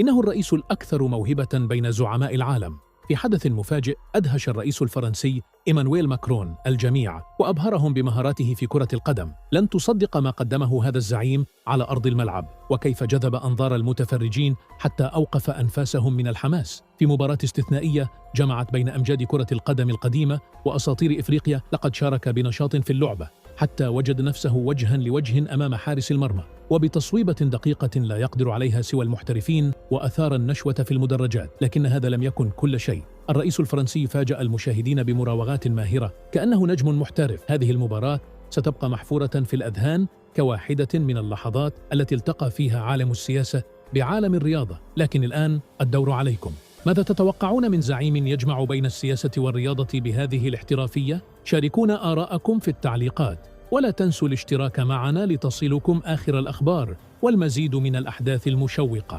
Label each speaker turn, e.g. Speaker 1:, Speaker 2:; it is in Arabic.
Speaker 1: إنه الرئيس الأكثر موهبة بين زعماء العالم. في حدث مفاجئ أدهش الرئيس الفرنسي إيمانويل ماكرون الجميع وأبهرهم بمهاراته في كرة القدم. لن تصدق ما قدمه هذا الزعيم على أرض الملعب، وكيف جذب أنظار المتفرجين حتى أوقف أنفاسهم من الحماس في مباراة استثنائية جمعت بين أمجاد كرة القدم القديمة وأساطير إفريقيا. لقد شارك بنشاط في اللعبة حتى وجد نفسه وجها لوجه أمام حارس المرمى، وبتصويبة دقيقة لا يقدر عليها سوى المحترفين، وأثار النشوة في المدرجات. لكن هذا لم يكن كل شيء. الرئيس الفرنسي فاجأ المشاهدين بمراوغات ماهرة كأنه نجم محترف. هذه المباراة ستبقى محفورة في الأذهان كواحدة من اللحظات التي التقى فيها عالم السياسة بعالم الرياضة. لكن الآن الدور عليكم. ماذا تتوقعون من زعيم يجمع بين السياسة والرياضة بهذه الاحترافية؟ شاركونا آراءكم في التعليقات، ولا تنسوا الاشتراك معنا لتصلكم آخر الأخبار والمزيد من الأحداث المشوقة.